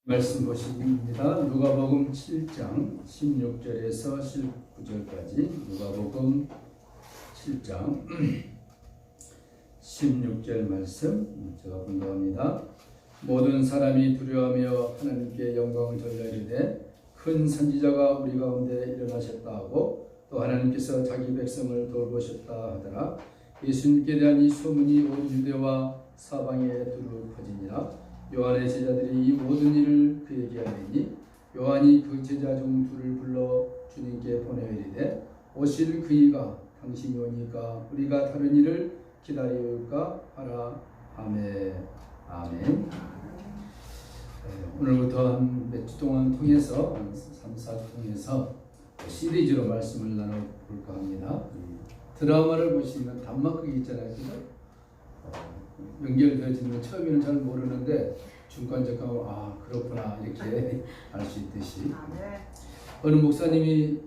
말씀 보십니다. 누가복음 7장 16절에서 19절까지 누가복음 7장 16절 말씀 제가 분도합니다. 모든 사람이 두려워하며 하나님께 영광을 돌려이르되 큰 선지자가 우리 가운데 일어나셨다 하고 또 하나님께서 자기 백성을 돌보셨다 하더라. 예수님께 대한 이 소문이 온 유대와 사방에 두루 퍼지니라. 요한의 제자들이 이 모든 일을 그에게 하리니 요한이 그 제자 중 둘을 불러 주님께 보내어 이르되 오실 그이가 당신이 오니까 우리가 다른 일을 기다리올까 하라. 아멘. 아멘. 오늘부터 한 몇 주 동안 통해서 한 3, 4주 통해서 시리즈로 말씀을 나눠볼까 합니다. 드라마를 보시면 단막극이 있잖아요. 그죠? 연결되어지는 처음에는 잘 모르는데 중간중간 그렇구나 이렇게 알 수 있듯이 어느 목사님이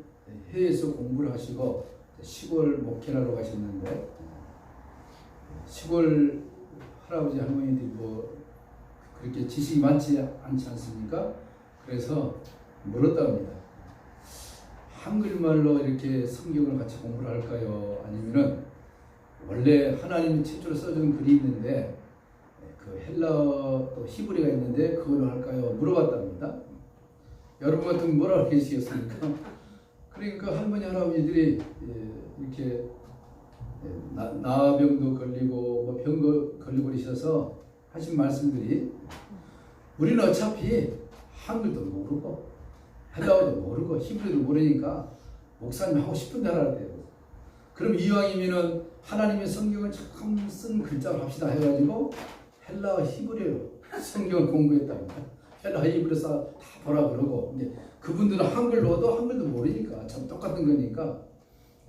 해외에서 공부를 하시고 시골 목회하러 가셨는데 시골 할아버지 할머니들이 뭐 그렇게 지식이 많지 않지 않습니까? 그래서 물었다 합니다. 한글말로 이렇게 성경을 같이 공부를 할까요? 아니면은 원래 하나님 최초로 써준 글이 있는데 그 헬라어 또 히브리가 있는데 그걸로 할까요? 물어봤답니다. 여러분 같으면 뭐라 그러시겠습니까? 그러니까 할머니 할아버지들이 이렇게 나병도 걸리고 뭐 병도 걸리고 그러셔서 하신 말씀들이 우리는 어차피 한글도 모르고 헬라어도 모르고 히브리도 모르니까 목사님 하고 싶은 대로 하라 돼요. 그럼 이왕이면은 하나님의 성경을 참 쓴 글자로 합시다 해가지고 헬라어 히브리어 성경을 공부했답니다. 헬라어 히브리어 다 보라 그러고 이제 그분들은 한글로도 한글도 모르니까 참 똑같은 거니까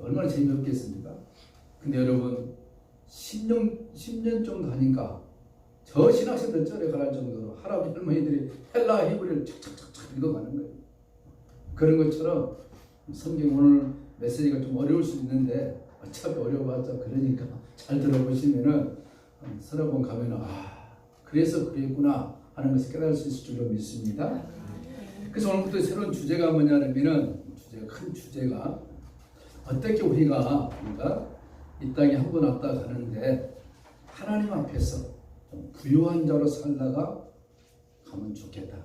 얼마나 재미없겠습니까? 근데 여러분 10년 정도 하니까 저 신학생들 쩔에 가랄 정도로 할아버지 할머니들이 헬라어 히브리어를 착착착착 읽어가는 거예요. 그런 것처럼 성경 오늘 메시지가 좀 어려울 수 있는데 어차피 어려워봤자 그러니까 잘 들어보시면은 서너 번 가면은 그래서 그랬구나 하는 것을 깨달을 수 있을 줄로 믿습니다. 그래서 오늘부터 새로운 주제가 뭐냐면은 큰 주제가 어떻게 우리가 이 땅에 한 번 왔다 가는데 하나님 앞에서 좀 부유한 자로 살다가 가면 좋겠다.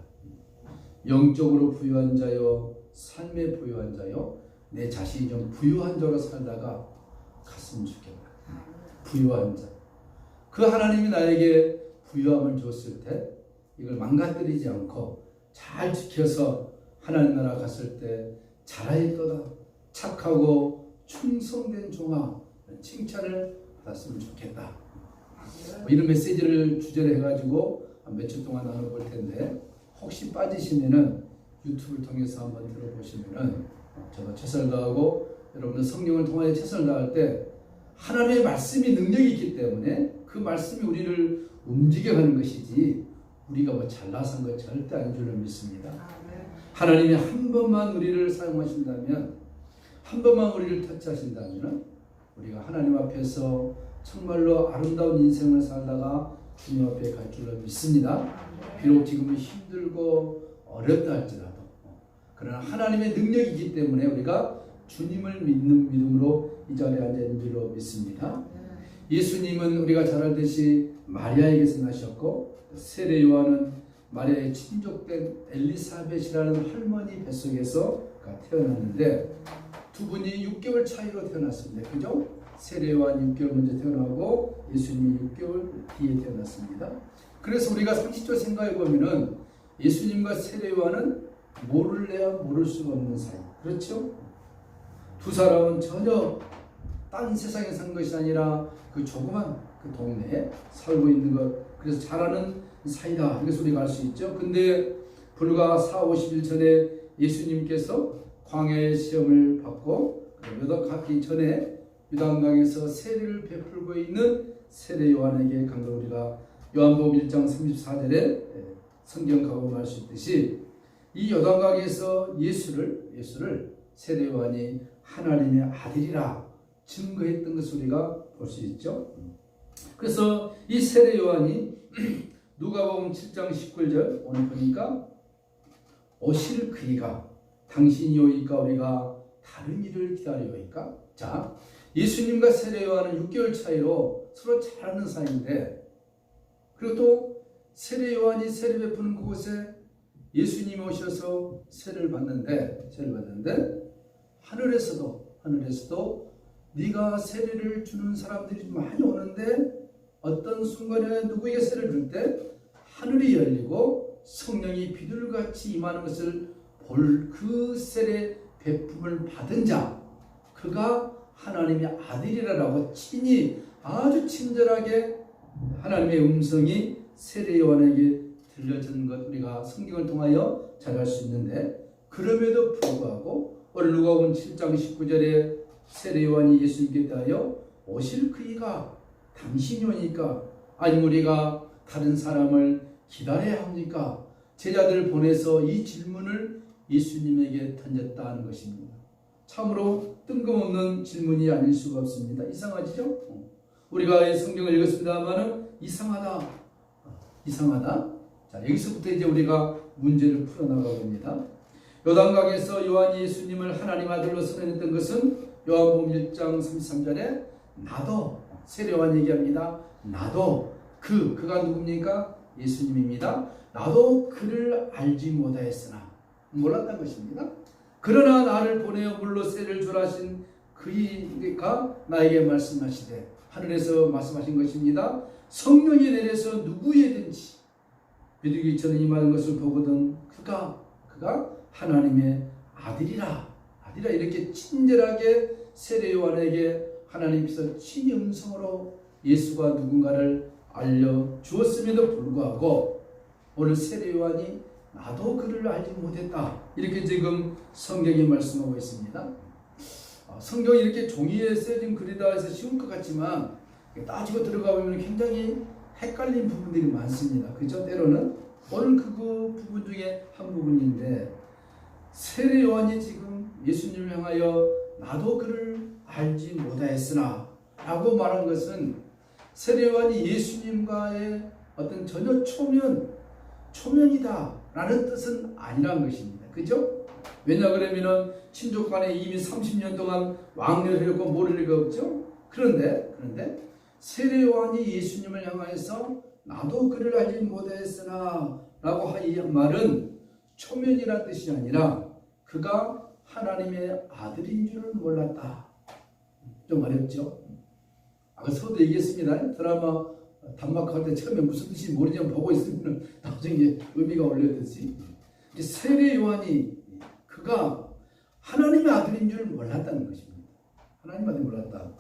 영적으로 부유한 자요, 삶의 부유한 자요, 내 자신이 좀 부유한 자로 살다가 갔으면 좋겠다. 부유한 자. 그 하나님이 나에게 부유함을 줬을 때 이걸 망가뜨리지 않고 잘 지켜서 하나님 나라 갔을 때 잘하였도다. 착하고 충성된 종아 칭찬을 받았으면 좋겠다. 이런 메시지를 주제로 해가지고 몇 주 동안 나눠볼 텐데 혹시 빠지시면은 유튜브를 통해서 한번 들어보시면은 저도 최선을 다하고 여러분들 성경을 통하여 최선을 다할 때 하나님의 말씀이 능력이 있기 때문에 그 말씀이 우리를 움직여가는 것이지 우리가 뭐 잘나서 한 것 절대 아닌 줄로 믿습니다. 하나님이 한 번만 우리를 사용하신다면 한 번만 우리를 터치하신다면 우리가 하나님 앞에서 정말로 아름다운 인생을 살다가 주님 앞에 갈 줄로 믿습니다. 비록 지금은 힘들고 어렵다 할지라도 그러나 하나님의 능력이기 때문에 우리가 주님을 믿는 믿음으로 이 자리에 앉아있는 줄로 믿습니다. 예수님은 우리가 잘 알듯이 마리아에게서 나셨고 세례 요한은 마리아의 친족된 엘리사벳이라는 할머니 뱃속에서 태어났는데 두 분이 6개월 차이로 태어났습니다. 그죠? 세례 요한 6개월 먼저 태어나고 예수님이 6개월 뒤에 태어났습니다. 그래서 우리가 상식적으로 생각해 보면은 예수님과 세례 요한은 모를래야 모를 수가 없는 사이. 그렇죠? 두 사람은 전혀 딴 세상에 산 것이 아니라 그 조그만 그 동네에 살고 있는 것, 그래서 잘 아는 사이다. 이것을 우리가 알 수 있죠. 근데 불과 4, 50일 전에 예수님께서 광야의 시험을 받고 몇 학기 전에 요단강에서 세례를 베풀고 있는 세례 요한에게 간 걸 우리가 요한복음 1장 34절에 성경 가보면 알 수 있듯이 이 요단강에서 예수를 세례 요한이 하나님의 아들이라 증거했던 것을 우리가 볼 수 있죠. 그래서 이 세례 요한이 누가복음 7장 19절 오늘 보니까 오실 그이가 당신이 오니까 우리가 다른 일을 기다려오니까. 자, 예수님과 세례 요한은 6개월 차이로 서로 잘 아는 사이인데, 그리고 또 세례 요한이 세례 베푸는 그곳에 예수님이 오셔서 세례를 받는데 하늘에서도 네가 세례를 주는 사람들이 많이 오는데 어떤 순간에 누구에게 세례를 줄 때 하늘이 열리고 성령이 비둘기같이 임하는 것을 볼 그 세례 베품을 받은 자, 그가 하나님의 아들이라고 친히 아주 친절하게 하나님의 음성이 세례 요한에게 들려진 것 우리가 성경을 통하여 잘 알 수 있는데, 그럼에도 불구하고 오늘 누가복음 7장 19절에 세례 요한이 예수님께 대하여 오실 그이가 당신이 오니까 아니면 우리가 다른 사람을 기다려야 합니까? 제자들을 보내서 이 질문을 예수님에게 던졌다는 것입니다. 참으로 뜬금없는 질문이 아닐 수가 없습니다. 이상하죠? 우리가 성경을 읽었습니다만 이상하다. 자, 여기서부터 이제 우리가 문제를 풀어나가 봅니다. 요단강에서 요한이 예수님을 하나님 아들로 선언했던 것은 요한복음 1장 33절에 나도, 세례 요한 얘기합니다. 나도 그가 누굽니까? 예수님입니다. 나도 그를 알지 못하였으나, 몰랐다는 것입니다. 그러나 나를 보내어 물로 세례를 주라 하신 그이가 나에게 말씀하시되, 하늘에서 말씀하신 것입니다. 성령이 내려서 누구에든지 비둘기처럼 임하는 것을 보거든 그가 하나님의 아들이라 이렇게 친절하게 세례 요한에게 하나님께서 친히 음성으로 예수가 누군가를 알려주었음에도 불구하고 오늘 세례 요한이 나도 그를 알지 못했다, 이렇게 지금 성경이 말씀하고 있습니다. 성경이 이렇게 종이에 쓰여진 글이다 해서 쉬운 것 같지만 따지고 들어가 보면 굉장히 헷갈린 부분들이 많습니다. 그죠? 때로는 오늘 그 부분 중에 한 부분인데, 세례 요한이 지금 예수님을 향하여 나도 그를 알지 못하였으나 라고 말한 것은 세례 요한이 예수님과의 어떤 전혀 초면이다 라는 뜻은 아니란 것입니다. 그죠? 왜냐 그러면은 친족 간에 이미 30년 동안 왕래를 했고 모를 리가 없죠. 그런데 세례 요한이 예수님을 향하여서 나도 그를 알지 못하였으나 라고 한 말은 초면이라는 뜻이 아니라 그가 하나님의 아들인 줄은 몰랐다. 좀 어렵죠? 아까 서도 얘기했습니다. 드라마 단막할 때 처음에 무슨 뜻인지 모르지만 보고 있으면 나중에 의미가 올려듯이, 세례 요한이 그가 하나님의 아들인 줄 몰랐다는 것입니다. 하나님 아들 몰랐다.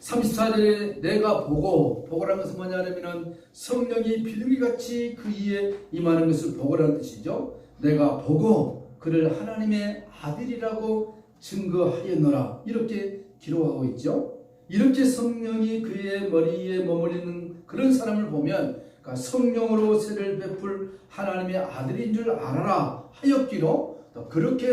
34절에 내가 보고라는 것은 뭐냐면 성령이 비둘기같이 그 위에 임하는 것을 보고라는 뜻이죠. 내가 보고 그를 하나님의 아들이라고 증거하였노라, 이렇게 기록하고 있죠. 이렇게 성령이 그의 머리에 머무르는 그런 사람을 보면 성령으로 세례를 베풀 하나님의 아들인 줄 알아라 하였기로, 또 그렇게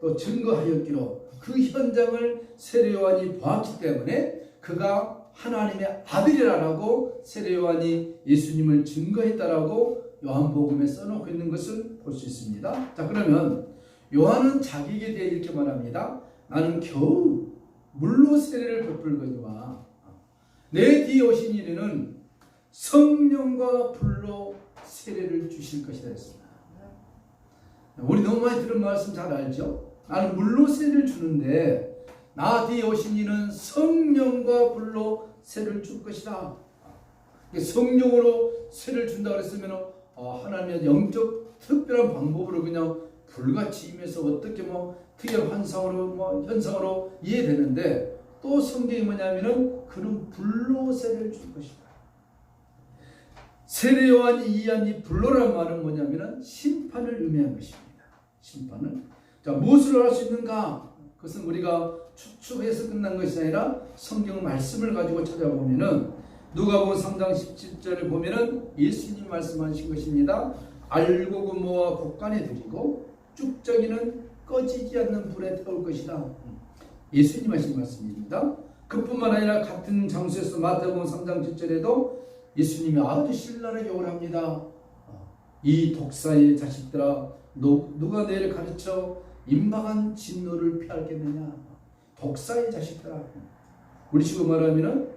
또 증거하였기로 그 현장을 세례 요한이 보았기 때문에 그가 하나님의 아들이라고 세례 요한이 예수님을 증거했다라고 요한복음에 써놓고 있는 것을 볼 수 있습니다. 자, 그러면 요한은 자기에게 대해 이렇게 말합니다. 나는 겨우 물로 세례를 베풀거니와 내 뒤에 오신 이는 성령과 불로 세례를 주실 것이다 했습니다. 우리 너무 많이 들은 말씀 잘 알죠? 나는 물로 세례를 주는데 나 뒤에 오신 이는 성령과 불로 세례를 줄 것이다. 성령으로 세례를 준다고 했으면 하나님의 영적 특별한 방법으로 그냥 불같이 임해서 어떻게 특이한 환상으로 현상으로 이해되는데, 또 성경이 뭐냐면은 그는 불로 세례를 줄 것이다. 세례 요한이 이해한 이 불로라는 말은 뭐냐면은 심판을 의미한 것입니다. 심판을. 자, 무엇을 할 수 있는가? 그것은 우리가 추측해서 끝난 것이 아니라 성경 말씀을 가지고 찾아보면은 누가복음 3장 17절을 보면은 예수님 말씀하신 것입니다. 알곡은 모아 곡간에 들이고 쭉저기는 꺼지지 않는 불에 태울 것이다. 예수님 하신 말씀입니다. 그뿐만 아니라 같은 장소에서 마태복음 3장 7절에도 예수님이 아주 신랄하게 욕을 합니다. 이 독사의 자식들아, 누가 너희를 가르쳐 임박한 진노를 피하겠느냐. 독사의 자식들아. 우리 식으로 말하면은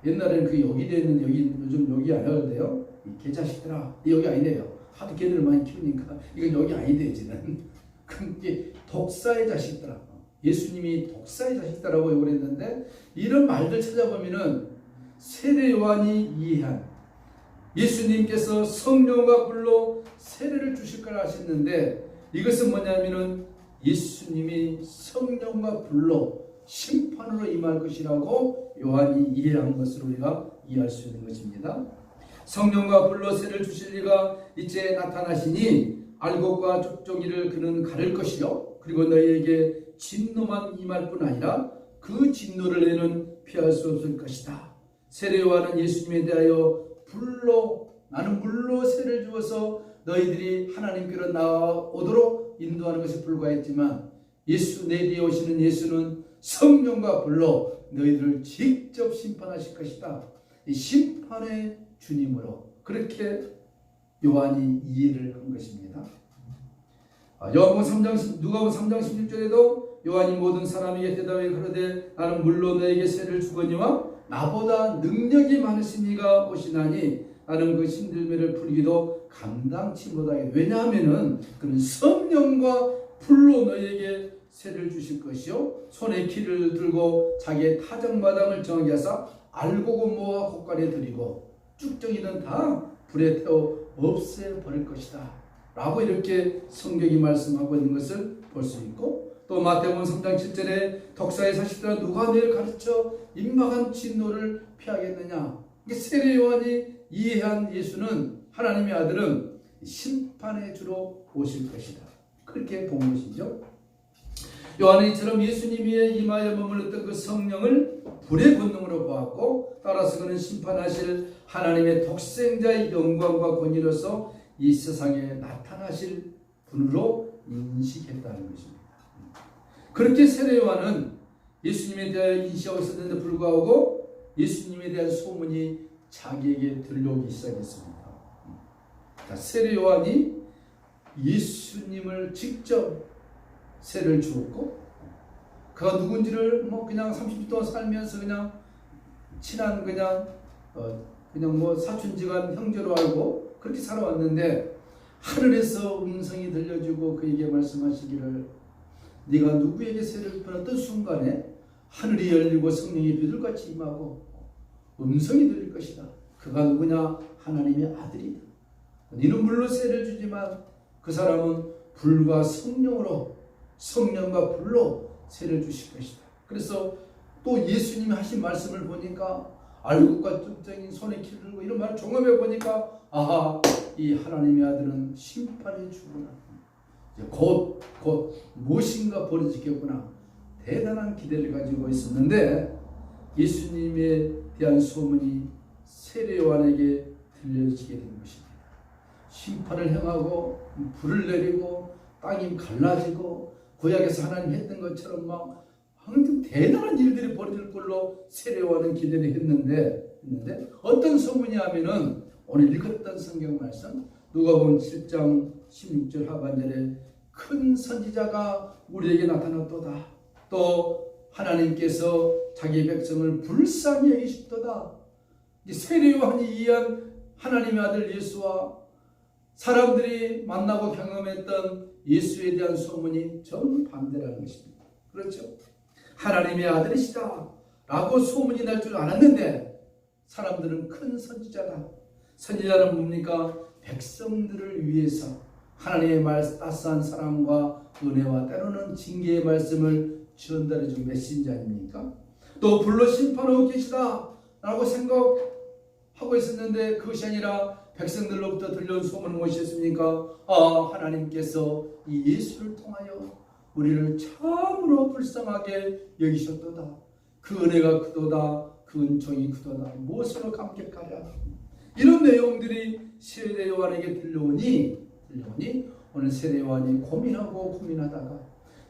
옛날에는 그 여기 되어 있는 여기, 요즘 여기 안 하는데요. 이 개자식들아, 여기 아니래요. 하도 개들을 많이 키우니까 이건 여기 아니래 이제는. 그게 독사의 자식들아. 예수님이 독사의 자식들라고 욕을 했는데, 이런 말들 찾아보면은 세례 요한이 이해한, 예수님께서 성령과 불로 세례를 주실 거라 하셨는데, 이것은 뭐냐면은 예수님이 성령과 불로 심판으로 임할 것이라고 요한이 이해한 것으로 우리가 이해할 수 있는 것입니다. 성령과 불로 세례를 주실 이가 이제 나타나시니 알곡과 족종이를 그는 가를 것이요, 그리고 너희에게 진노만 임할 뿐 아니라 그 진노를 너희는 피할 수 없을 것이다. 세례 요한은 예수님에 대하여 불로, 나는 물로 세례를 주어서 너희들이 하나님께로 나아오도록 인도하는 것에 불과했지만, 예수 내뒤에 오시는 예수는 성령과 불로 너희들을 직접 심판하실 것이다. 이 심판의 주님으로 그렇게 요한이 이해를 한 것입니다. 누가복음 3장 16절에도 요한이 모든 사람에게 대답해 가로되 나는 물로 너에게 세례를 주거니와 나보다 능력이 많으신 이가 오시나니 나는 그 신들매를 풀기도 감당치 못하게. 왜냐하면은 그는 성령과 불로 너희에게 세례를 주실 것이요, 손에 키를 들고 자기의 타작마당을 정하게 하사 알곡을 모아 곳간에 들이고 쭉정이는 다 불에 태워 없애버릴 것이다 라고 이렇게 성경이 말씀하고 있는 것을 볼 수 있고, 또 마태복음 3장 7절에 독사의 자식들아 누가 너희를 가르쳐 임박한 진노를 피하겠느냐. 이게 세례 요한이 이해한 예수는, 하나님의 아들은 심판의 주로 오실 것이다, 그렇게 본 것이죠. 요한은 이처럼 예수님 위에 임하여 머물렀던 그 성령을 불의 권능으로 보았고, 따라서 그는 심판하실 하나님의 독생자의 영광과 권위로서 이 세상에 나타나실 분으로 인식했다는 것입니다. 그렇게 세례 요한은 예수님에 대하여 인식하고 있었는데 불구하고 예수님에 대한 소문이 자기에게 들려오기 시작했습니다. 세례 요한이 예수님을 직접 세례를 주었고, 그가 누군지를 그냥 30년 동안 살면서 그냥 친한 그냥 사촌지간 형제로 알고 그렇게 살아왔는데, 하늘에서 음성이 들려주고 그에게 말씀하시기를 네가 누구에게 세례를 받았던 순간에 하늘이 열리고 성령이 비둘같이 임하고 음성이 들릴 것이다. 그가 누구냐? 하나님의 아들이다. 너는 물로 세례를 주지만 그 사람은 불과 성령으로, 성령과 불로 세례를 주실 것이다. 그래서 또 예수님이 하신 말씀을 보니까 알곡과 족적인 손에 키를 들고 이런 말을 종합해 보니까, 아하, 이 하나님의 아들은 심판의 주구나. 곧 무엇인가 벌어지겠구나. 대단한 기대를 가지고 있었는데, 예수님에 대한 소문이 세례 요한에게 들려지게 된 것입니다. 심판을 행하고 불을 내리고 땅이 갈라지고 구약에서 하나님 했던 것처럼 막 항상 대단한 일들이 벌어질 걸로 세례 요한은 기대를 했는데 어떤 소문이 하면은 오늘 읽었던 성경 말씀 누가복음 7장 16절 하반절에 큰 선지자가 우리에게 나타났도다. 또 하나님께서 자기 백성을 불쌍히 여기시도다. 세례 요한이 이해한 하나님의 아들 예수와 사람들이 만나고 경험했던 예수에 대한 소문이 정반대라는 것입니다. 그렇죠? 하나님의 아들이시다 라고 소문이 날 줄 알았는데 사람들은 큰 선지자다. 선지자는 뭡니까? 백성들을 위해서 하나님의 따스한 사랑과 은혜와 때로는 징계의 말씀을 전달해 준 메신저 아닙니까? 또 불로 심판하고 계시다 라고 생각하고 있었는데 그것이 아니라 백성들로부터 들려온 소문은 무엇이었습니까? 하나님께서 이 예수를 통하여 우리를 참으로 불쌍하게 여기셨도다. 그 은혜가 크도다. 그 은총이 크도다. 무엇으로 감격하랴. 이런 내용들이 세례 요한에게 들려오니 오늘 세례 요한이 고민하다가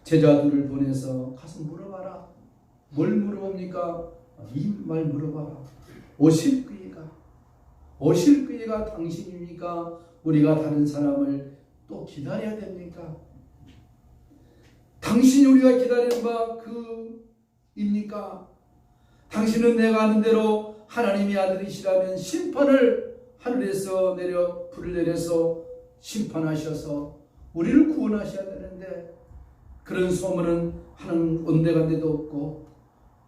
제자들을 보내서 가서 물어봐라. 뭘 물어봅니까? 이 말 물어봐라. 오실 그이가 당신입니까? 우리가 다른 사람을 또 기다려야 됩니까? 당신이 우리가 기다리는 바 그입니까? 당신은 내가 아는 대로 하나님의 아들이시라면 심판을 하늘에서 내려 불을 내려서 심판하셔서 우리를 구원하셔야 되는데 그런 소문은 하는 온데간데도 없고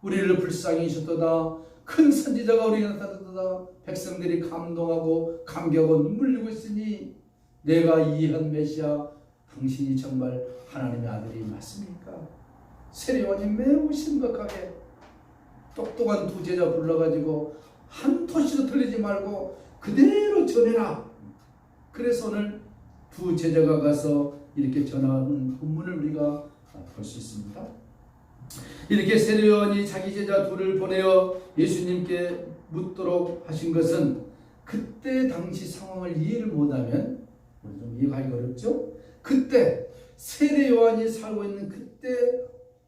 우리를 불쌍히 여셨도다. 큰 선지자가 우리에게 나타났도다. 백성들이 감동하고 감격하고 눈물 흘리고 있으니 내가 이해한 메시아 당신이 정말 하나님의 아들이 맞습니까? 세례요한이 매우 심각하게 똑똑한 두 제자 불러가지고 한 토시도 틀리지 말고 그대로 전해라. 그래서 오늘 두 제자가 가서 이렇게 전하는 본문을 우리가 볼 수 있습니다. 이렇게 세례요한이 자기 제자 둘을 보내어 예수님께 묻도록 하신 것은 그때 당시 상황을 이해를 못하면 우리 좀 이해하기 어렵죠? 그때 세례요한이 살고 있는 그때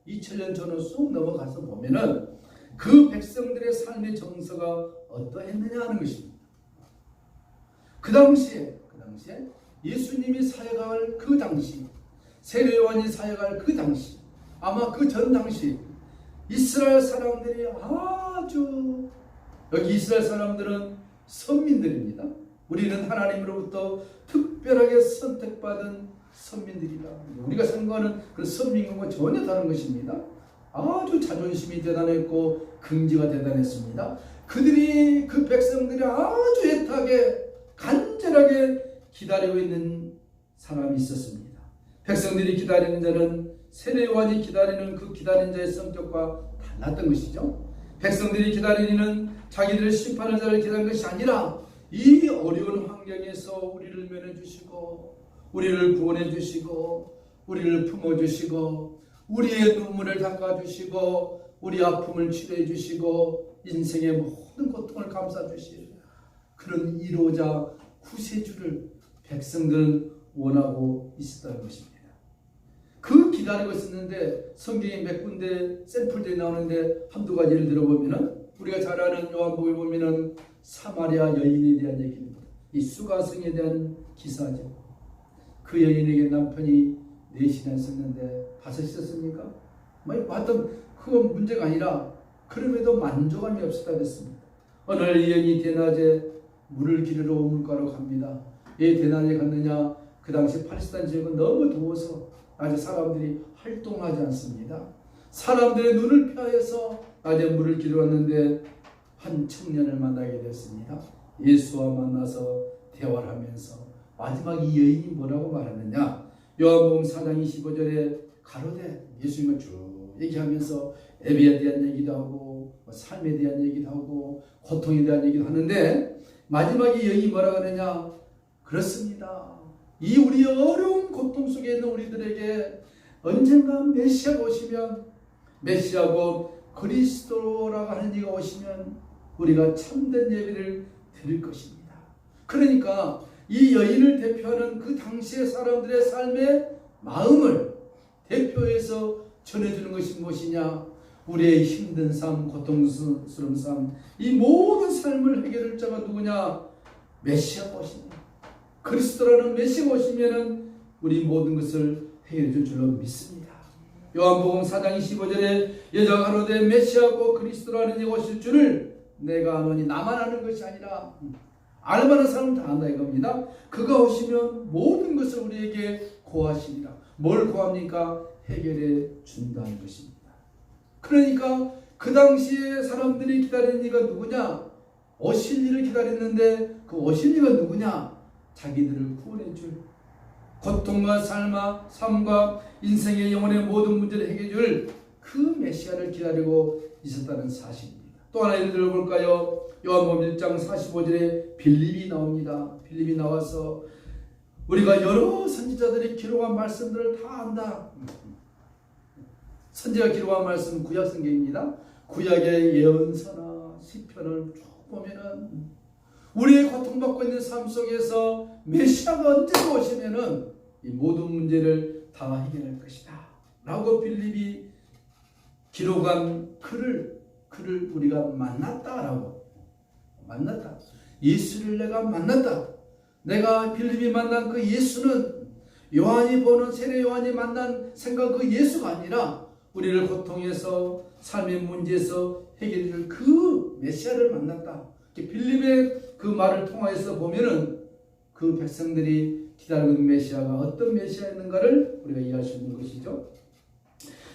2000년 전으로 쑥 넘어가서 보면은 그 백성들의 삶의 정서가 어떠했느냐 하는 것입니다. 그 당시에 예수님이 사역할 그 당시, 세례요한이 사역할 그 당시, 아마 그 전 당시 이스라엘 사람들이 아주, 여기 이스라엘 사람들은 선민들입니다. 우리는 하나님으로부터 특별하게 선택받은 선민들이다. 우리가 생각하는 그 선민과 전혀 다른 것입니다. 아주 자존심이 대단했고 긍지가 대단했습니다. 그들이 그 백성들이 아주 애타게 간절하게 기다리고 있는 사람이 있었습니다. 백성들이 기다리는 자는 세례요한이 기다리는 그 기다리는 자의 성격과 달랐던 것이죠. 백성들이 기다리는 자기들의 심판할 자를 기다리는 것이 아니라 이 어려운 환경에서 우리를 면해 주시고 우리를 구원해 주시고 우리를 품어 주시고 우리의 눈물을 닦아 주시고 우리 아픔을 치료해 주시고 인생의 모든 고통을 감싸 주시고 그런 이로자 구세주를 백성들은 원하고 있었다는 것입니다. 그 기다리고 있었는데 성경에 몇 군데 샘플들이 나오는데 한두 가지를 들어보면은 우리가 잘 아는 요한복음에 보면은 사마리아 여인에 대한 얘기입니다. 이 수가성에 대한 기사죠. 그 여인에게 남편이 넷이나 있었는데 다섯 있었습니까? 하여튼 그건 문제가 아니라 그럼에도 만족함이 없었다 그랬습니다. 어느 날 이 여인이 대낮에 물을 기르러 우물가로 갑니다. 왜 대낮에 갔느냐? 그 당시 팔레스타인 지역은 너무 더워서 낮에 사람들이 활동하지 않습니다. 사람들의 눈을 피하여서 낮에 물을 기르러 왔는데 한 청년을 만나게 됐습니다. 예수와 만나서 대화를 하면서 마지막 이 여인이 뭐라고 말하느냐? 요한복음 4장 25절에 가로되 예수님을 쭉 얘기하면서 예배에 대한 얘기도 하고 삶에 대한 얘기도 하고 고통에 대한 얘기도 하는데 마지막에 여인이 뭐라고 하느냐? 그렇습니다. 이 우리 어려운 고통 속에 있는 우리들에게 언젠가 메시아가 오시면 메시아고 그리스도라고 하는 이가 오시면 우리가 참된 예배를 드릴 것입니다. 그러니까 이 여인을 대표하는 그 당시의 사람들의 삶의 마음을 대표해서 전해주는 것이 무엇이냐? 우리의 힘든 삶, 고통스러운 삶, 이 모든 삶을 해결할 자가 누구냐? 메시아가 오십니다. 그리스도라는 메시아가 오시면은 우리 모든 것을 해결해 줄 줄로 믿습니다. 요한복음 4장 25절에 여자가 가로되 메시아고 그리스도라는 이가 오실 줄을 내가 아노니 나만 아는 것이 아니라 알만한 사람은 다 안다 이겁니다. 그가 오시면 모든 것을 우리에게 고하시리라. 뭘 고합니까? 해결해 준다는 것입니다. 그러니까 그 당시에 사람들이 기다리는 이가 누구냐? 오실 이를 기다렸는데 그 오실 이가 누구냐? 자기들을 구원해 줄 고통과 삶과 인생의 영혼의 모든 문제를 해결해 줄 그 메시아를 기다리고 있었다는 사실입니다. 또 하나 예를 들어볼까요? 요한복음 1장 45절에 빌립이 나옵니다. 빌립이 나와서 우리가 여러 선지자들이 기록한 말씀들을 다 안다. 선지자가 기록한 말씀 구약 성경입니다. 구약의 예언서나 시편을 쭉 보면은 우리의 고통받고 있는 삶 속에서 메시아가 언제 오시면은 이 모든 문제를 다 해결할 것이다 라고 빌립이 기록한 그를 우리가 만났다. 예수를 내가 만났다. 내가 빌립이 만난 그 예수는 요한이 보는 세례 요한이 만난 생각 그 예수가 아니라 우리를 고통해서 삶의 문제에서 해결할 그 메시아를 만났다. 빌립의 그 말을 통해서 보면은 그 백성들이 기다리고 있는 메시아가 어떤 메시아였는가를 우리가 이해할 수 있는 것이죠.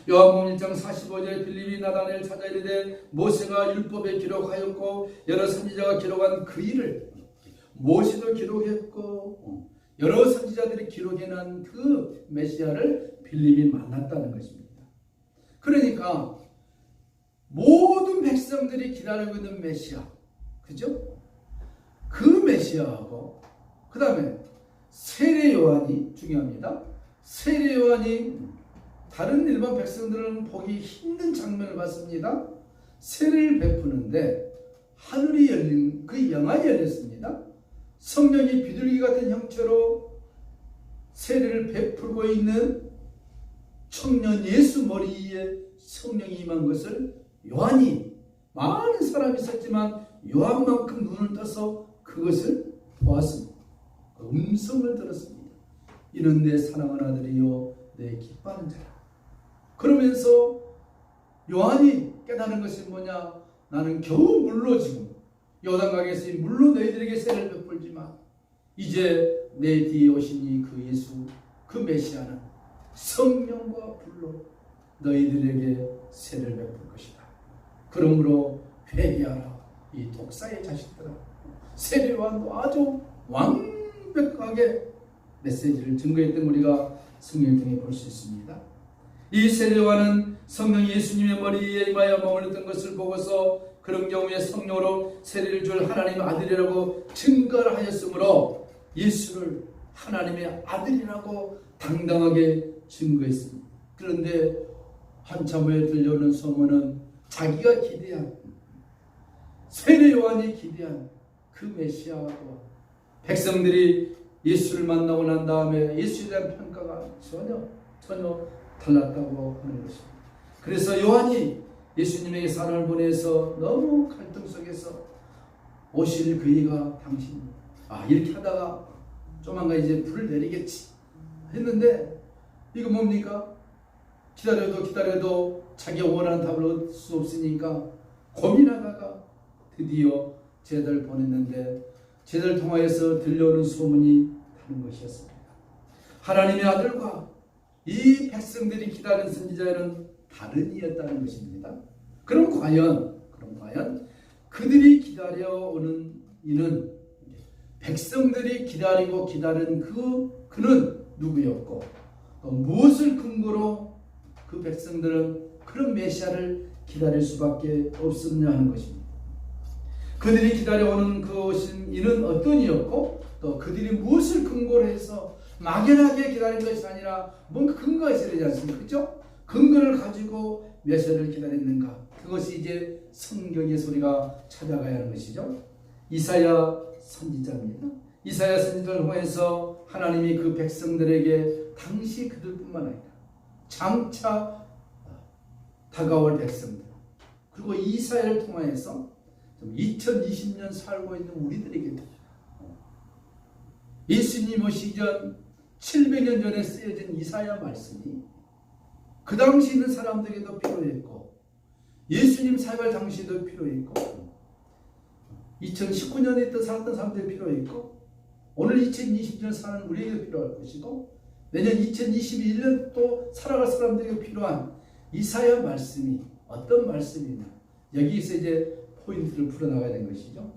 요한복음 1장 45절에 빌립이 나다나엘을 찾아 이르되 모세가 율법에 기록하였고 여러 선지자가 기록한 그 일을 모세도 기록했고 여러 선지자들이 기록해놓은 그 메시아를 빌립이 만났다는 것입니다. 그러니까 모든 백성들이 기다리고 있는 메시아, 그죠? 그 메시아하고 그 다음에 세례 요한이 중요합니다. 세례 요한이 다른 일반 백성들은 보기 힘든 장면을 봤습니다. 세례를 베푸는데 하늘이 열린 그 영안이 열렸습니다. 성령이 비둘기 같은 형체로 세례를 베풀고 있는 청년 예수 머리 위에 성령이 임한 것을 요한이, 많은 사람이 있었지만 요한만큼 눈을 떠서 그것을 보았습니다. 그 음성을 들었습니다. 이는 내 사랑하는 아들이요 내 기뻐하는 자라. 그러면서 요한이 깨달은 것이 뭐냐? 나는 겨우 물로 지금 요단강에서 물로 너희들에게 세례를 베풀지만 이제 내 뒤에 오시니 그 예수, 그 메시아는 성령과 불로 너희들에게 세례를 베풀 것이다. 그러므로 회개하라. 이 독사의 자식들아. 세례 요한도 아주 완벽하게 메시지를 증거했던 우리가 성경 중에 볼 수 있습니다. 이 세례 요한은 성령이 예수님의 머리에 임하여 머물렀던 것을 보고서 그런 경우에 성령으로 세례를 줄 하나님의 아들이라고 증거를 하였으므로 예수를 하나님의 아들이라고 당당하게 증거했습니다. 그런데 한참 후에 들려오는 소문은 자기가 기대한, 세례 요한이 기대한 그 메시아와 백성들이 예수를 만나고 난 다음에 예수에 대한 평가가 전혀 달랐다고 하는 것입니다. 그래서 요한이 예수님에게 사람을 보내서 너무 갈등 속에서 오실 그이가 당신입니다. 이렇게 하다가 조만간 이제 불을 내리겠지 했는데 이거 뭡니까? 기다려도 자기가 원하는 답을 얻을 수 없으니까 고민하다가 드디어 제자를 보냈는데 제자를 통하여서 들려오는 소문이 다른 것이었습니다. 하나님의 아들과 이 백성들이 기다린 선지자는 다른 이였다는 것입니다. 그럼 과연 그들이 기다려오는 이는 백성들이 기다리고 기다린 그는 누구였고 또 무엇을 근거로 그 백성들은 그런 메시아를 기다릴 수밖에 없었냐 하는 것입니다. 그들이 기다려오는 그것인 이는 어떤 이였고 또 그들이 무엇을 근거로 해서 막연하게 기다린 것이 아니라 뭔가 근거가 있어야 되지 않습니까? 그렇죠? 근거를 가지고 메시아를 기다렸는가? 그것이 이제 성경의 소리가 찾아가야 하는 것이죠. 이사야 선지자입니다. 이사야 선지자를 통해서 하나님이 그 백성들에게 당시 그들뿐만 아니라 장차 다가올 백성들 그리고 이사야를 통해서 2020년 살고 있는 우리들에게도 예수님 오시기 전 700년 전에 쓰여진 이사야 말씀이 그 당시 있는 사람들에게도 필요했고 예수님 사역할 당시에도 필요했고 2019년에 살았던 사람들이 필요했고 오늘 2020년 사는 우리에게도 필요할 것이고 내년 2021년 또 살아갈 사람들에게 필요한 이사야 말씀이 어떤 말씀이냐 여기서 이제 포인트를 풀어나가야 되는 것이죠.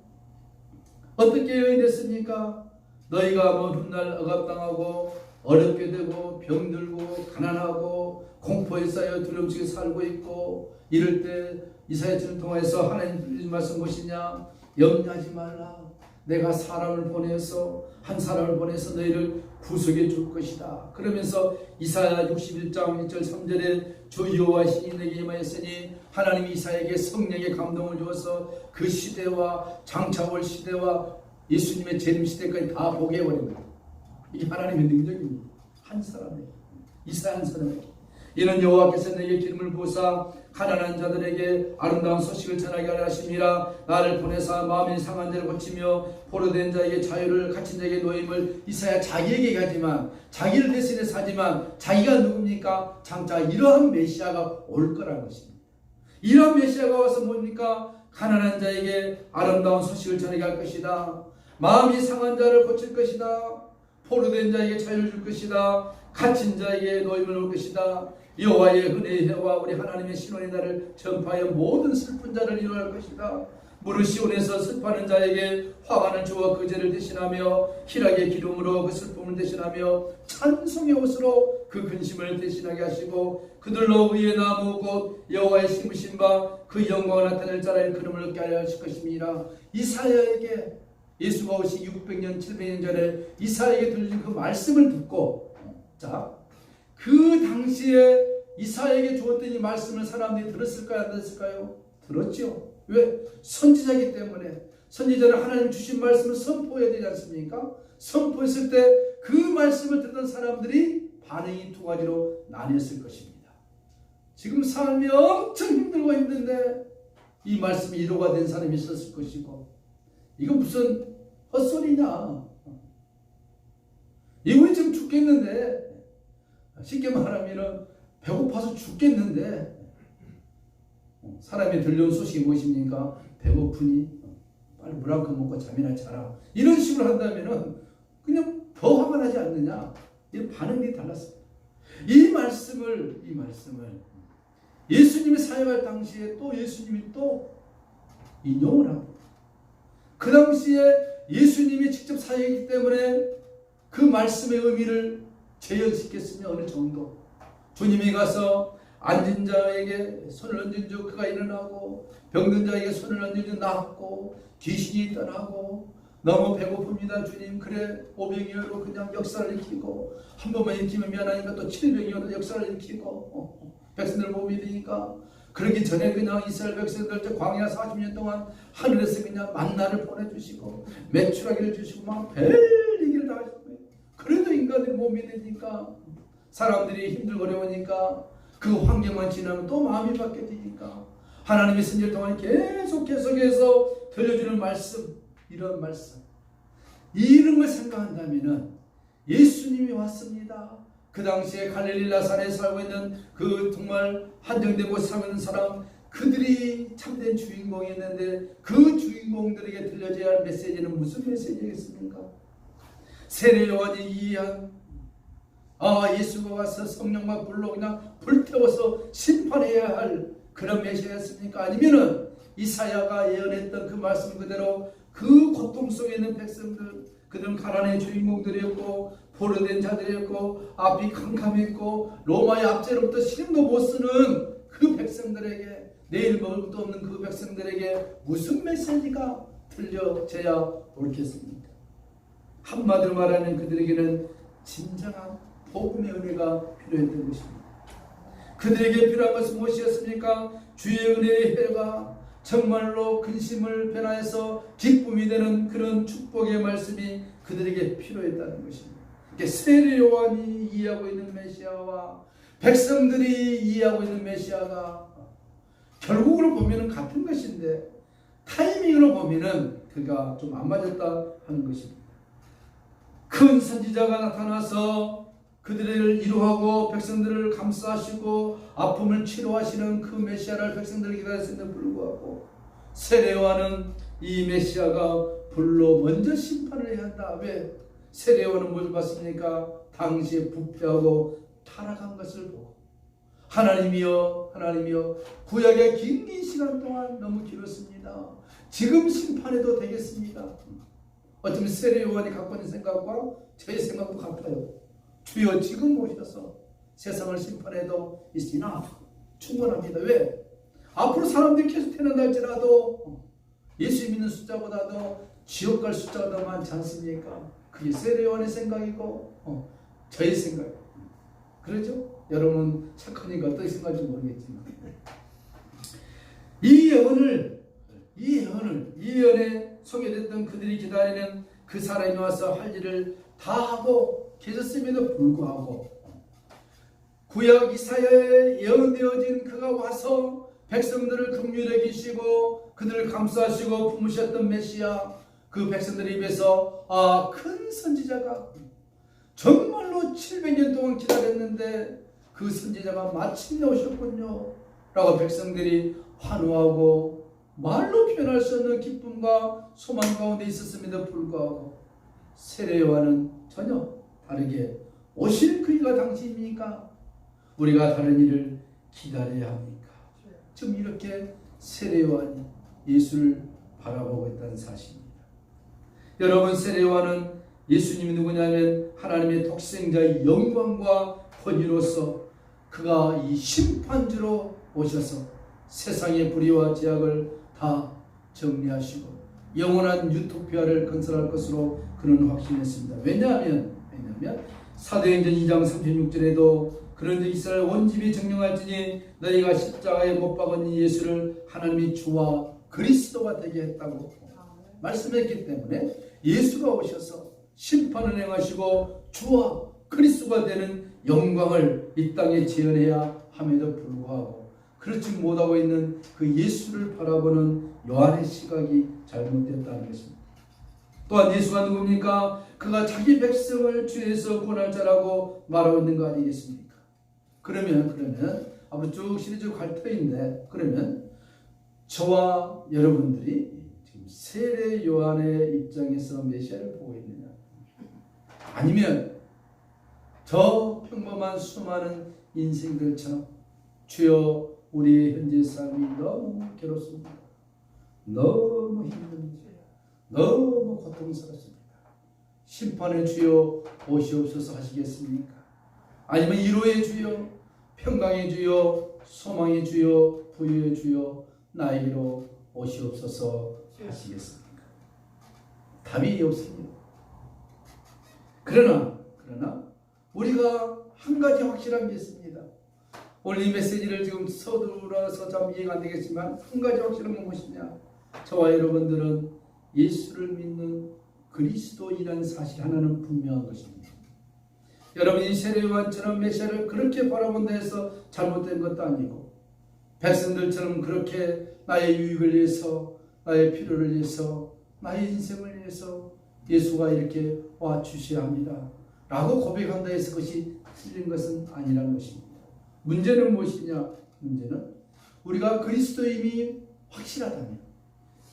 어떻게 여인이 됐습니까? 너희가 먼 훗날 억압당하고 어렵게 되고 병들고 가난하고 공포에 쌓여 두려움 속에 살고 있고 이럴 때 이사야서를 통해서 하나님 말씀 무엇이냐? 염려하지 말라. 내가 한 사람을 보내서 너희를 구속해 줄 것이다. 그러면서 이사야 61장 1절 3절에 주 여호와 신이 내게 임하였으니 하나님이 이사야에게 성령의 감동을 주어서 그 시대와 장차 올 시대와 예수님의 재림 시대까지 다 보게 해버립니다. 이게 하나님의 능력입니다. 한 사람에게, 이사야 한 사람에게. 이는 여호와께서 내게 기름을 부으사 가난한 자들에게 아름다운 소식을 전하게 하려 하심이라. 나를 보내사 마음이 상한 자를 고치며 포로된 자에게 자유를, 갇힌 자에게 노임을. 이사야 자기에게 가지만, 자기를 대신해서 하지만 자기가 누굽니까? 장차 이러한 메시아가 올 거라는 것입니다. 이러한 메시아가 와서 뭡니까? 가난한 자에게 아름다운 소식을 전하게 할 것이다. 마음이 상한 자를 고칠 것이다. 포로된 자에게 자유를 줄 것이다. 갇힌 자에게 노임을 올 것이다. 여호와의 은혜의 해와 우리 하나님의 신원의 날을 전파하여 모든 슬픈 자를 이루할 것이다. 무릇 시온에서 슬퍼하는 자에게 화관을 주어 그 죄를 대신하며 희락의 기름으로 그 슬픔을 대신하며 찬송의 옷으로 그 근심을 대신하게 하시고 그들로 의의 나무 곧 여호와의 심으신 바 그 영광을 나타낼 자라의 그름을 얻게 하려 하실 것입니다. 이사야에게 예수가 오시기 600년 700년 전에 이사야에게 들린 그 말씀을 듣고, 자, 그 당시에 이사야에게 주었던 이 말씀을 사람들이 들었을까요? 안 들었을까요? 들었죠. 왜? 선지자이기 때문에. 선지자는 하나님 주신 말씀을 선포해야 되지 않습니까? 선포했을 때 그 말씀을 듣던 사람들이 반응이 두 가지로 나뉘었을 것입니다. 지금 삶이 엄청 힘들고 힘든데 이 말씀이 위로가 된 사람이 있었을 것이고, 이거 무슨 헛소리냐, 이거 지금 죽겠는데, 쉽게 말하면 배고파서 죽겠는데 사람이 들려온 소식이 무엇입니까? 배고프니 빨리 물 한 컵 먹고 잠이나 자라. 이런 식으로 한다면 그냥 더 화가 나지 않느냐. 이 반응이 달랐습니다. 이 말씀을 예수님이 사역할 당시에 또 예수님이 또 인용을 합니다. 그 당시에 예수님이 직접 사역이기 때문에 그 말씀의 의미를 재현시켰으면 어느 정도. 주님이 가서 앉은 자에게 손을 얹은 즉 그가 일어나고, 병든 자에게 손을 얹은 즉 낫고, 귀신이 떠나고, 너무 배고픕니다 주님. 그래 500여로 그냥 역사를 일으키고, 한 번만 일으키면 미안하니까 또 700여로 역사를 일으키고, 백성들 못 믿으니까. 그러기 전에 그냥 이스라엘 백성들 광야 40년 동안 하늘에서 그냥 만나를 보내주시고 메추라기를 주시고 막 별얘기를 다 하시고, 그래도 인간들이 못 믿으니까, 사람들이 힘들고 어려우니까, 그 환경만 지나면 또 마음이 바뀌어지니까 하나님의 선지자 동안 계속해서 들려주는 말씀, 이런 말씀, 이런 걸 생각한다면 예수님이 왔습니다. 그 당시에 갈릴리 나사렛에 살고 있는 그 정말 한정된 곳에 살고 있는 사람, 그들이 참된 주인공이었는데 그 주인공들에게 들려줘야 할 메시지는 무슨 메시지겠습니까? 세례 요한이 이해한, 예수가 와서 성령과 불로 그냥 불태워서 심판해야 할 그런 메시지였습니까? 아니면은 이사야가 예언했던 그 말씀 그대로 그 고통 속에 있는 백성들, 그들은 가난의 주인공들이었고 포로된 자들이었고 앞이 캄캄했고 로마의 압제로부터 신임도 못 쓰는 그 백성들에게, 내일 먹을 것도 없는 그 백성들에게 무슨 메시지가 들려져야 옳겠습니까? 한마디로 말하면 그들에게는 진정한 복음의 은혜가 필요했던 것입니다. 그들에게 필요한 것은 무엇이었습니까? 주의 은혜의 해가 정말로 근심을 변화해서 기쁨이 되는 그런 축복의 말씀이 그들에게 필요했다는 것입니다. 세례 요한이 이해하고 있는 메시아와 백성들이 이해하고 있는 메시아가 결국으로 보면 같은 것인데 타이밍으로 보면 그가 좀 안 맞았다 하는 것입니다. 큰 선지자가 나타나서 그들을 위로하고 백성들을 감싸시고 아픔을 치료하시는 그 메시아를 백성들이 기다렸음에도 불구하고 세례 요한은 이 메시아가 불로 먼저 심판을 해야 한다. 왜? 세례 요한은 뭘 봤습니까? 당시에 부패하고 타락한 것을 보고, 하나님이여 구약의 긴 시간 동안 너무 길었습니다. 지금 심판해도 되겠습니다. 어쩌면 세례 요한이 갖고 있는 생각과 저의 생각도 같아요. 주여 지금 오셔서 세상을 심판해도 있으나 충분합니다. 왜? 앞으로 사람들이 계속 태어난다 할지라도 예수 믿는 숫자보다도 지옥 갈 숫자가 더 많지 않습니까? 그게 세례 요한의 생각이고 저의 생각이에요. 그러죠? 여러분 착하니까 어떻게 생각할지 모르겠지만 이 예언에 소개됐던 그들이 기다리는 그 사람이 와서 할 일을 다 하고 계셨음에도 불구하고 구약 이사야에 예언되어진 그가 와서 백성들을 긍휼히 여기시고 그들을 감싸시고 품으셨던 메시아, 그 백성들 입에서 큰 선지자가 정말로 700년 동안 기다렸는데 그 선지자가 마침내 오셨군요 라고 백성들이 환호하고 말로 표현할 수 없는 기쁨과 소망 가운데 있었음에도 불구하고 세례요한은 전혀 다르게 오실 그이가 당신입니까? 우리가 다른 일을 기다려야 합니까? 지금 이렇게 세례요한이 예수를 바라보고 있다는 사실입니다. 여러분, 세례요한은 예수님이 누구냐면 하나님의 독생자의 영광과 권위로서 그가 이 심판주로 오셔서 세상의 불의와 죄악을 다 정리하시고 영원한 유토피아를 건설할 것으로 그는 확신했습니다. 왜냐하면 사도행전 2장 36절에도 그런즉 이스라엘 온 집이 정령할지니 너희가 십자가에 못 박은 예수를 하나님이 주와 그리스도가 되게 했다고 말씀했기 때문에 예수가 오셔서 심판을 행하시고 주와 그리스도가 되는 영광을 이 땅에 재현해야 함에도 불구하고 그렇지 못하고 있는 그 예수를 바라보는 요한의 시각이 잘못됐다는 것입니다. 또한 예수가 누굽니까? 그가 자기 백성을 주에서 구원할 자라고 말하고 있는 거 아니겠습니까? 그러면 앞으로 쭉 시리즈 갈 터인데, 그러면 저와 여러분들이 지금 세례 요한의 입장에서 메시아를 보고 있느냐? 아니면 저 평범한 수많은 인생들처럼 주여 우리의 현재 삶이 너무 괴롭습니다. 너무 힘듭니다. 너무 고통스럽습니다. 심판의 주여 오시옵소서 하시겠습니까? 아니면 위로의 주여, 평강의 주여, 소망의 주여, 부유의 주여 나에게로 오시옵소서 하시겠습니까? 답이 없습니다. 그러나 우리가 한 가지 확실한 게 있습니다. 오늘 이 메시지를 지금 서둘러서 참 이해가 안 되겠지만 한 가지 확실한 건 무엇이냐? 저와 여러분들은 예수를 믿는 그리스도인이라는 사실 하나는 분명한 것입니다. 여러분이 세례요한처럼 메시아를 그렇게 바라본다 해서 잘못된 것도 아니고 백성들처럼 그렇게 나의 유익을 위해서, 나의 필요를 위해서, 나의 인생을 위해서 예수가 이렇게 와주셔야 합니다 라고 고백한다 해서 그것이 틀린 것은 아니라는 것입니다. 문제는 무엇이냐? 문제는 우리가 그리스도임이 확실하다면,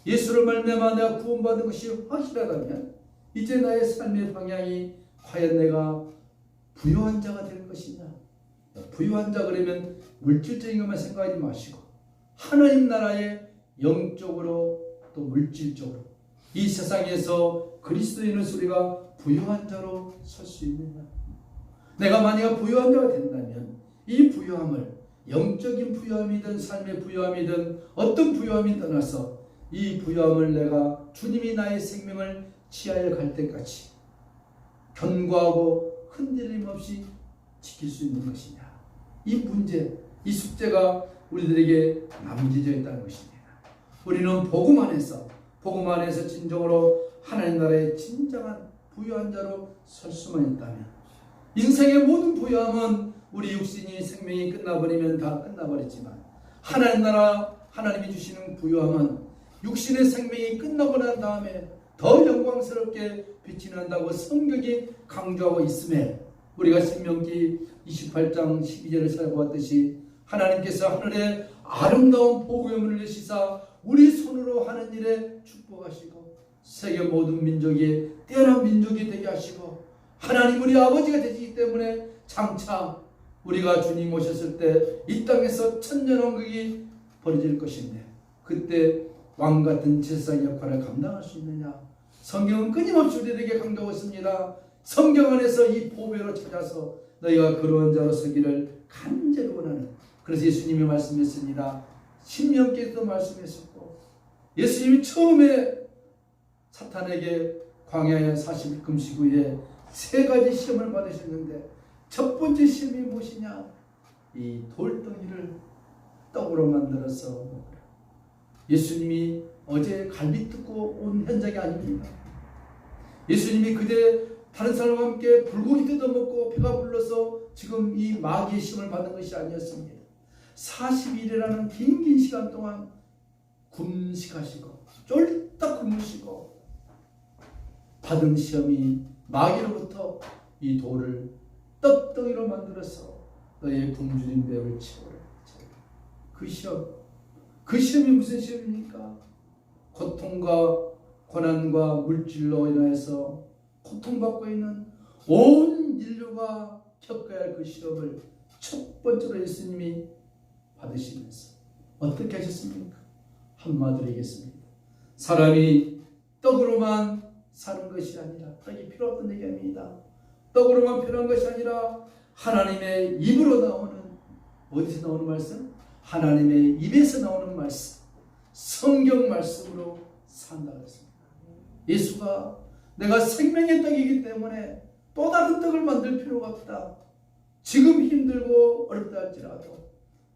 예수를 말미암아 내가 구원받은 것이 확실하다면 이제 나의 삶의 방향이 과연 내가 부유한 자가 될 것이냐? 부유한 자 그러면 물질적인 것만 생각하지 마시고 하나님 나라의 영적으로 또 물질적으로 이 세상에서 그리스도인으로서 우리가 부유한 자로 설 수 있느냐? 내가 만약 부유한 자가 된다면 이 부유함을 영적인 부유함이든 삶의 부유함이든 어떤 부유함이 떠나서 이 부유함을 내가 주님이 나의 생명을 취하여 갈 때까지 견고하고 흔들림 없이 지킬 수 있는 것이냐? 이 문제, 이 숙제가 우리들에게 남겨져 있다는 것입니다. 우리는 복음 안에서 진정으로 하나님 나라의 진정한 부유한 자로 설 수만 있다면 인생의 모든 부유함은 우리 육신이 생명이 끝나버리면 다 끝나버렸지만 하나님 나라 하나님이 주시는 부유함은 육신의 생명이 끝나고 난 다음에 더 영광스럽게 빛이 난다고 성경이 강조하고 있음에 우리가 신명기 28장 12절을 살펴봤듯이 하나님께서 하늘에 아름다운 복음을 내시사 우리 손으로 하는 일에 축복하시고 세계 모든 민족이 뛰어난 민족이 되게 하시고 하나님 우리 아버지가 되시기 때문에 장차 우리가 주님 오셨을 때 이 땅에서 천년왕국이 벌어질 것인데 그때 왕같은 제사장 역할을 감당할 수 있느냐? 성경은 끊임없이 우리에게 강조하고 있습니다. 성경 안에서 이 보배로 찾아서 너희가 그러한 자로 서기를 간절히 원하는, 그래서 예수님이 말씀했습니다. 신명기에도 말씀했었고 예수님이 처음에 사탄에게 광야에 40일 금식 후에 3가지 시험을 받으셨는데 첫 번째 시험이 무엇이냐? 이 돌덩이를 떡으로 만들어서 먹으라. 예수님이 어제 갈비 뜯고 온 현장이 아닙니다. 예수님이 그때 다른 사람과 함께 불고기 뜯어먹고 배가 불러서 지금 이 마귀의 시험을 받는 것이 아니었습니다. 40일이라는 긴 시간 동안 금식하시고 쫄딱 굶으시고 받은 시험이 마귀로부터 이 돌을 떡덩이로 만들어서 너의 굶주린 배를 채우라. 그 시험이 무슨 시험입니까? 고통과 고난과 물질로 인해서 고통받고 있는 온 인류가 겪어야 할 그 시험을 첫 번째로 예수님이 받으시면서 어떻게 하셨습니까? 한마디로 얘기했습니다. 사람이 떡으로만 사는 것이 아니라, 떡이 필요 없던 얘기입니다. 떡으로만 필요한 것이 아니라 하나님의 입으로 나오는, 어디서 나오는 말씀? 하나님의 입에서 나오는 말씀, 성경 말씀으로 산다 그랬습니다. 예수가 내가 생명의 떡이기 때문에 또 다른 떡을 만들 필요가 없다. 지금 힘들고 어렵다 할지라도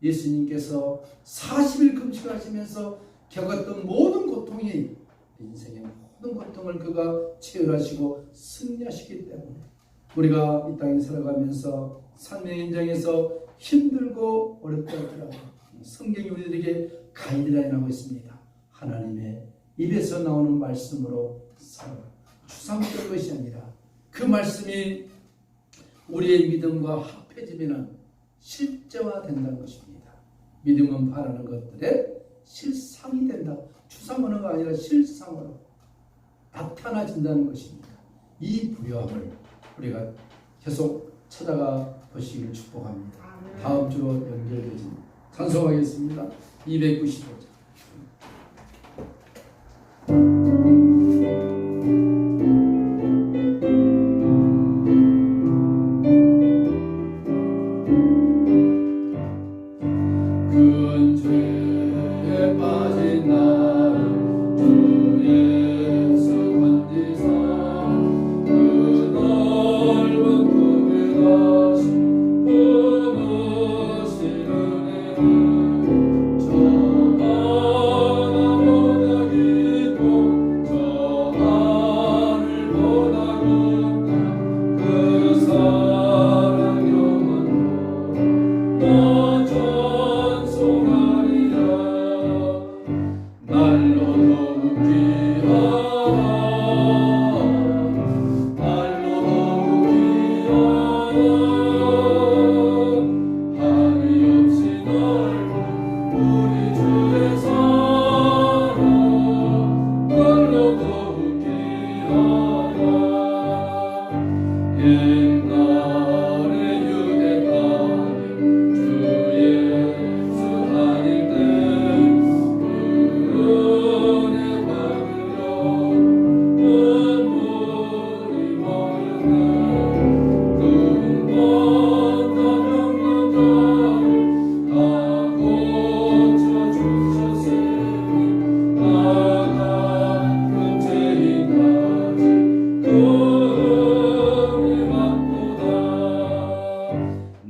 예수님께서 40일 금식하시면서 겪었던 모든 고통이, 인생의 모든 고통을 그가 체결하시고 승리하시기 때문에 우리가 이 땅에 살아가면서 삶의 현장에서 힘들고 어렵다 할지라도 성경이 우리들에게 가이드라인하고 있습니다. 하나님의 입에서 나오는 말씀으로 살아라. 추상적인 것이 아니라 그 말씀이 우리의 믿음과 합해지면 실제화 된다는 것입니다. 믿음은 바라는 것들의 실상이 된다. 추상언어가 아니라 실상으로 나타나진다는 것입니다. 이 부요함을 우리가 계속 찾아가 보시기를 축복합니다. 다음 주로 연결되지 찬송하겠습니다. 295장.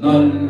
날